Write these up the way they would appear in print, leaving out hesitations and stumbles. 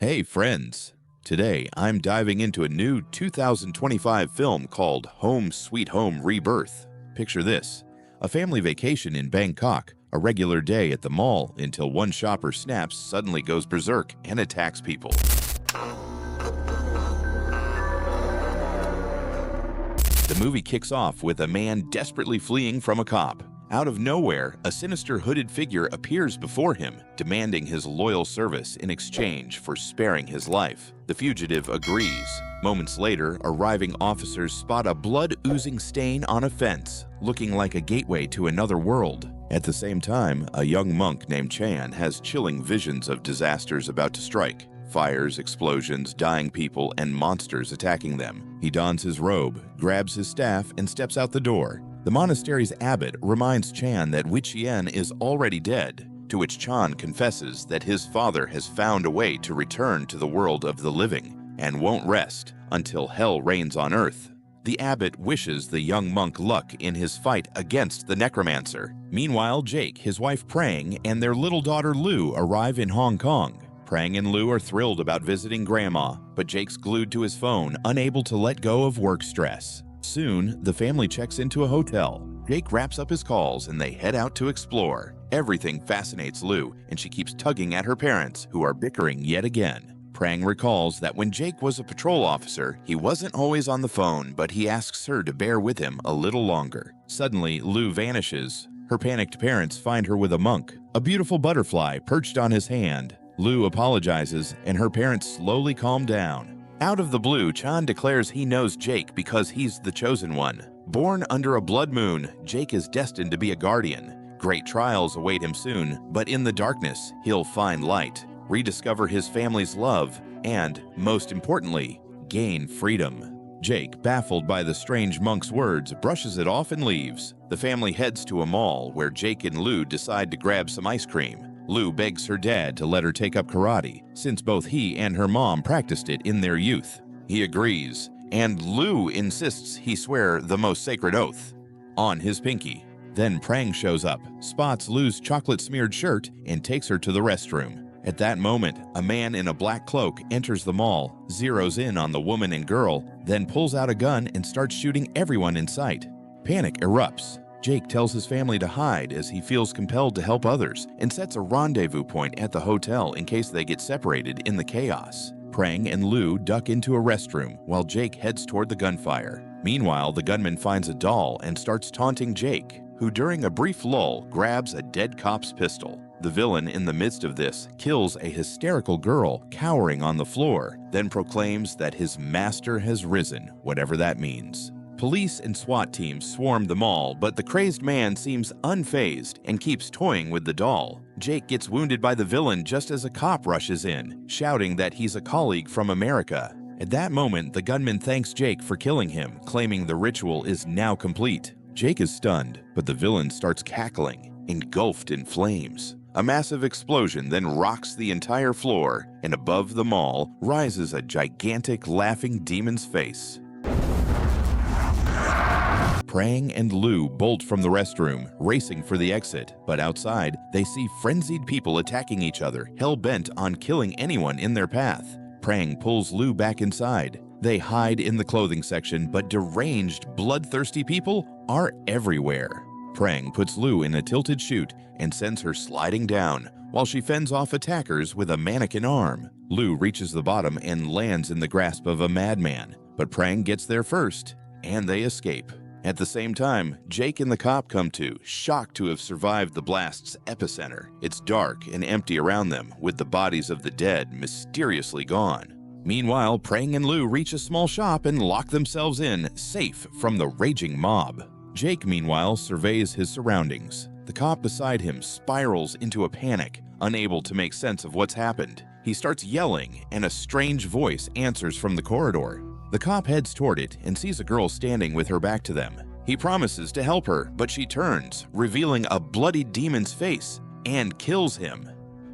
Hey friends! Today I'm diving into a new 2025 film called Home Sweet Home Rebirth. Picture this: a family vacation in Bangkok, a regular day at the mall until one shopper snaps, suddenly goes berserk, and attacks people. The movie kicks off with a man desperately fleeing from a cop. Out of nowhere, a sinister hooded figure appears before him, demanding his loyal service in exchange for sparing his life. The fugitive agrees. Moments later, arriving officers spot a blood-oozing stain on a fence, looking like a gateway to another world. At the same time, a young monk named Chan has chilling visions of disasters about to strike. Fires, explosions, dying people, and monsters attacking them. He dons his robe, grabs his staff, and steps out the door. The monastery's abbot reminds Chan that Wichien is already dead, to which Chan confesses that his father has found a way to return to the world of the living and won't rest until hell reigns on earth. The abbot wishes the young monk luck in his fight against the necromancer. Meanwhile, Jake, his wife Prang, and their little daughter Lu arrive in Hong Kong. Prang and Lu are thrilled about visiting Grandma, but Jake's glued to his phone, unable to let go of work stress. Soon, the family checks into a hotel. Jake wraps up his calls and they head out to explore. Everything fascinates Lu, and she keeps tugging at her parents, who are bickering yet again. Prang recalls that when Jake was a patrol officer, he wasn't always on the phone, but he asks her to bear with him a little longer. Suddenly, Lu vanishes. Her panicked parents find her with a monk, a beautiful butterfly perched on his hand. Lu apologizes, and her parents slowly calm down. Out of the blue, Chan declares he knows Jake because he's the chosen one. Born under a blood moon, Jake is destined to be a guardian. Great trials await him soon, but in the darkness, he'll find light, rediscover his family's love, and, most importantly, gain freedom. Jake, baffled by the strange monk's words, brushes it off and leaves. The family heads to a mall where Jake and Lu decide to grab some ice cream. Lu begs her dad to let her take up karate, since both he and her mom practiced it in their youth. He agrees, and Lu insists he swear the most sacred oath on his pinky. Then Prang shows up, spots Lu's chocolate-smeared shirt, and takes her to the restroom. At that moment, a man in a black cloak enters the mall, zeroes in on the woman and girl, then pulls out a gun and starts shooting everyone in sight. Panic erupts. Jake tells his family to hide as he feels compelled to help others and sets a rendezvous point at the hotel in case they get separated in the chaos. Prang and Lu duck into a restroom while Jake heads toward the gunfire. Meanwhile, the gunman finds a doll and starts taunting Jake, who during a brief lull grabs a dead cop's pistol. The villain, in the midst of this, kills a hysterical girl cowering on the floor, then proclaims that his master has risen, whatever that means. Police and SWAT teams swarm the mall, but the crazed man seems unfazed and keeps toying with the doll. Jake gets wounded by the villain just as a cop rushes in, shouting that he's a colleague from America. At that moment, the gunman thanks Jake for killing him, claiming the ritual is now complete. Jake is stunned, but the villain starts cackling, engulfed in flames. A massive explosion then rocks the entire floor, and above the mall rises a gigantic laughing demon's face. Prang and Lu bolt from the restroom, racing for the exit, but outside, they see frenzied people attacking each other, hell-bent on killing anyone in their path. Prang pulls Lu back inside. They hide in the clothing section, but deranged, bloodthirsty people are everywhere. Prang puts Lu in a tilted chute and sends her sliding down, while she fends off attackers with a mannequin arm. Lu reaches the bottom and lands in the grasp of a madman, but Prang gets there first, and they escape. At the same time, Jake and the cop come to, shocked to have survived the blast's epicenter. It's dark and empty around them, with the bodies of the dead mysteriously gone. Meanwhile, Prang and Lu reach a small shop and lock themselves in, safe from the raging mob. Jake, meanwhile, surveys his surroundings. The cop beside him spirals into a panic, unable to make sense of what's happened. He starts yelling, and a strange voice answers from the corridor. The cop heads toward it and sees a girl standing with her back to them. He promises to help her, but she turns, revealing a bloody demon's face, and kills him.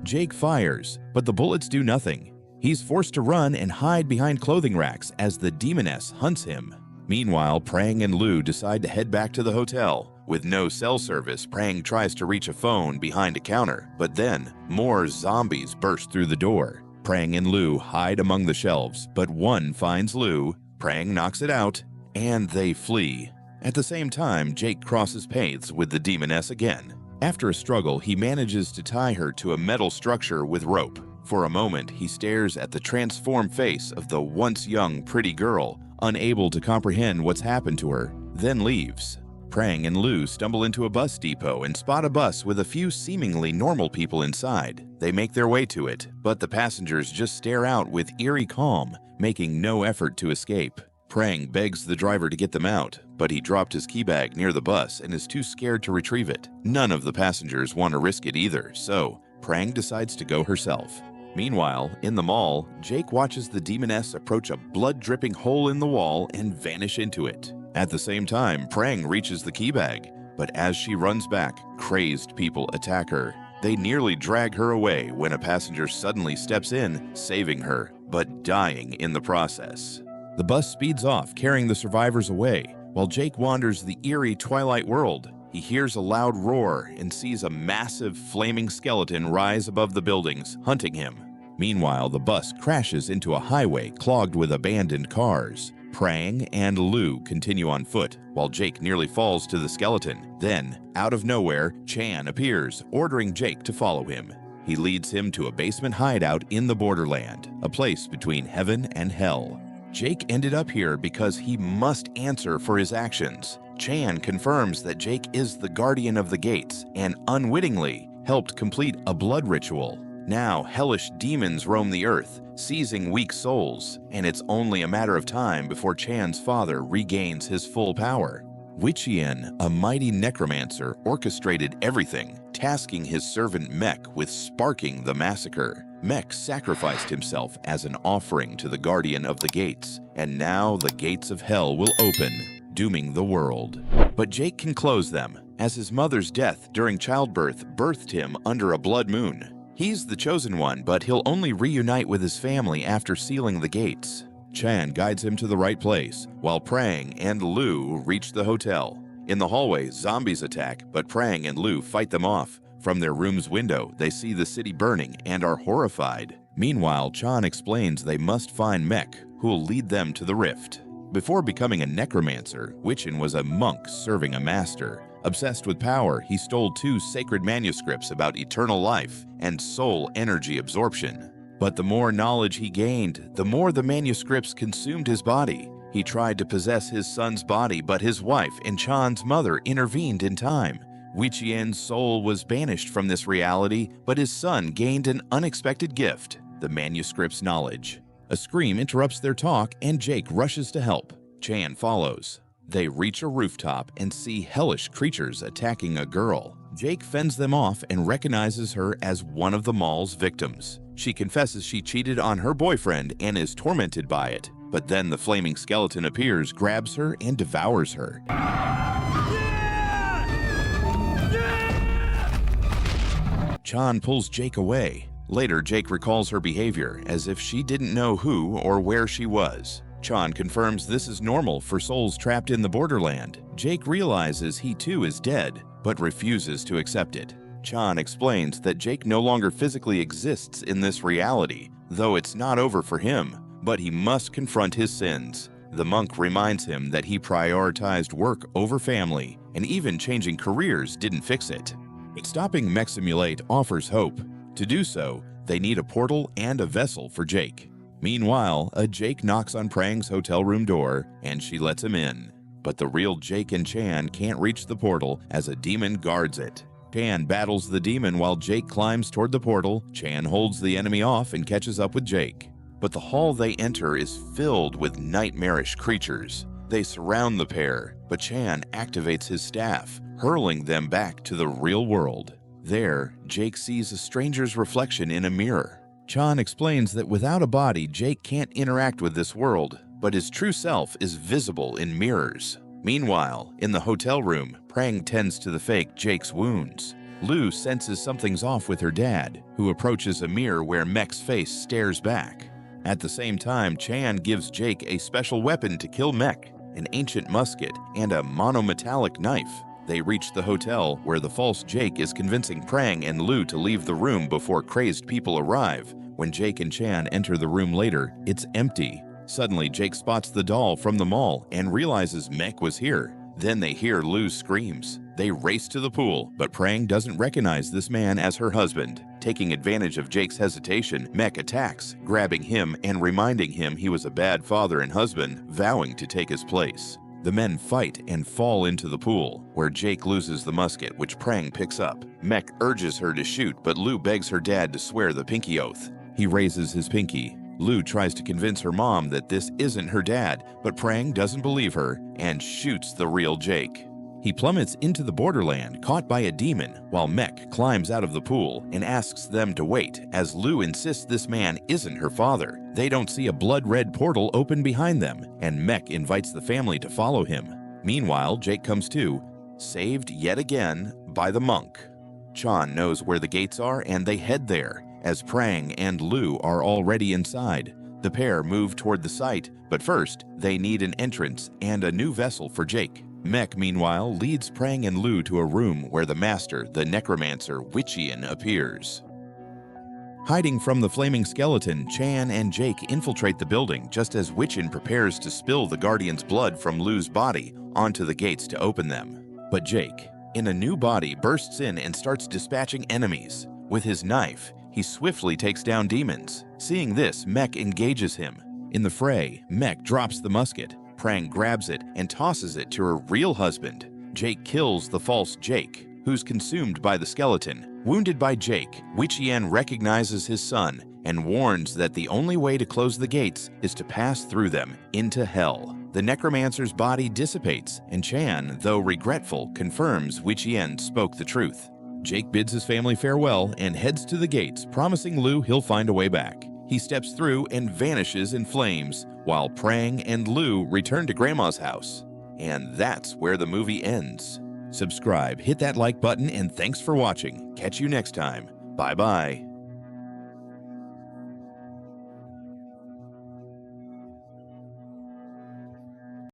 Jake fires, but the bullets do nothing. He's forced to run and hide behind clothing racks as the demoness hunts him. Meanwhile, Prang and Lu decide to head back to the hotel. With no cell service, Prang tries to reach a phone behind a counter, but then more zombies burst through the door. Prang and Lu hide among the shelves, but one finds Lu, Prang knocks it out, and they flee. At the same time, Jake crosses paths with the demoness again. After a struggle, he manages to tie her to a metal structure with rope. For a moment, he stares at the transformed face of the once young, pretty girl, unable to comprehend what's happened to her, then leaves. Prang and Lu stumble into a bus depot and spot a bus with a few seemingly normal people inside. They make their way to it, but the passengers just stare out with eerie calm, making no effort to escape. Prang begs the driver to get them out, but he dropped his key bag near the bus and is too scared to retrieve it. None of the passengers want to risk it either, so Prang decides to go herself. Meanwhile, in the mall, Jake watches the demoness approach a blood-dripping hole in the wall and vanish into it. At the same time, Prang reaches the key bag, but as she runs back, crazed people attack her. They nearly drag her away when a passenger suddenly steps in, saving her, but dying in the process. The bus speeds off, carrying the survivors away. While Jake wanders the eerie twilight world, he hears a loud roar and sees a massive flaming skeleton rise above the buildings, hunting him. Meanwhile, the bus crashes into a highway clogged with abandoned cars. Prang and Lu continue on foot, while Jake nearly falls to the skeleton. Then, out of nowhere, Chan appears, ordering Jake to follow him. He leads him to a basement hideout in the borderland, a place between heaven and hell. Jake ended up here because he must answer for his actions. Chan confirms that Jake is the guardian of the gates and unwittingly helped complete a blood ritual. Now, hellish demons roam the earth, seizing weak souls, and it's only a matter of time before Chan's father regains his full power. Witchian, a mighty necromancer, orchestrated everything, tasking his servant Mech with sparking the massacre. Mech sacrificed himself as an offering to the guardian of the gates, and now the gates of hell will open, dooming the world. But Jake can close them, as his mother's death during childbirth birthed him under a blood moon. He's the chosen one, but he'll only reunite with his family after sealing the gates. Chan guides him to the right place, while Prang and Lu reach the hotel. In the hallway, zombies attack, but Prang and Lu fight them off. From their room's window, they see the city burning and are horrified. Meanwhile, Chan explains they must find Mech, who will lead them to the rift. Before becoming a necromancer, Witchen was a monk serving a master. Obsessed with power, he stole 2 sacred manuscripts about eternal life and soul energy absorption. But the more knowledge he gained, the more the manuscripts consumed his body. He tried to possess his son's body, but his wife and Chan's mother intervened in time. Witchian's soul was banished from this reality, but his son gained an unexpected gift, the manuscript's knowledge. A scream interrupts their talk, and Jake rushes to help. Chan follows. They reach a rooftop and see hellish creatures attacking a girl. Jake fends them off and recognizes her as one of the mall's victims. She confesses she cheated on her boyfriend and is tormented by it. But then the flaming skeleton appears, grabs her, and devours her. Chan pulls Jake away. Later, Jake recalls her behavior as if she didn't know who or where she was. Chan confirms this is normal for souls trapped in the borderland. Jake realizes he too is dead, but refuses to accept it. Chan explains that Jake no longer physically exists in this reality, though it's not over for him, but he must confront his sins. The monk reminds him that he prioritized work over family, and even changing careers didn't fix it. But stopping Mech Simulate offers hope. To do so, they need a portal and a vessel for Jake. Meanwhile, a Jake knocks on Prang's hotel room door, and she lets him in. But the real Jake and Chan can't reach the portal as a demon guards it. Chan battles the demon while Jake climbs toward the portal. Chan holds the enemy off and catches up with Jake. But the hall they enter is filled with nightmarish creatures. They surround the pair, but Chan activates his staff, hurling them back to the real world. There, Jake sees a stranger's reflection in a mirror. Chan explains that without a body, Jake can't interact with this world, but his true self is visible in mirrors. Meanwhile, in the hotel room, Prang tends to the fake Jake's wounds. Lu senses something's off with her dad, who approaches a mirror where Mech's face stares back. At the same time, Chan gives Jake a special weapon to kill Mech, an ancient musket and a monometallic knife. They reach the hotel, where the false Jake is convincing Prang and Lu to leave the room before crazed people arrive, When Jake and Chan enter the room later, it's empty. Suddenly, Jake spots the doll from the mall and realizes Mek was here. Then they hear Lou's screams. They race to the pool, but Prang doesn't recognize this man as her husband. Taking advantage of Jake's hesitation, Mek attacks, grabbing him and reminding him he was a bad father and husband, vowing to take his place. The men fight and fall into the pool, where Jake loses the musket, which Prang picks up. Mek urges her to shoot, but Lou begs her dad to swear the pinky oath. He raises his pinky. Lou tries to convince her mom that this isn't her dad, but Prang doesn't believe her and shoots the real Jake. He plummets into the borderland, caught by a demon, while Mek climbs out of the pool and asks them to wait, as Lou insists this man isn't her father. They don't see a blood-red portal open behind them, and Mek invites the family to follow him. Meanwhile, Jake comes to, saved yet again by the monk. Chan knows where the gates are, and they head there, as Prang and Lou are already inside. The pair move toward the site, but first, they need an entrance and a new vessel for Jake. Mek, meanwhile, leads Prang and Lou to a room where the master, the necromancer Witchian, appears. Hiding from the flaming skeleton, Chan and Jake infiltrate the building just as Witchian prepares to spill the Guardian's blood from Lou's body onto the gates to open them. But Jake, in a new body, bursts in and starts dispatching enemies. With his knife, he swiftly takes down demons. Seeing this, Mek engages him. In the fray, Mek drops the musket. Prang grabs it and tosses it to her real husband. Jake kills the false Jake, who's consumed by the skeleton. Wounded by Jake, Witchian recognizes his son and warns that the only way to close the gates is to pass through them into hell. The necromancer's body dissipates, and Chan, though regretful, confirms Witchian spoke the truth. Jake bids his family farewell and heads to the gates, promising Lou he'll find a way back. He steps through and vanishes in flames, while Prang and Lou return to Grandma's house. And that's where the movie ends. Subscribe, hit that like button, and thanks for watching. Catch you next time. Bye-bye.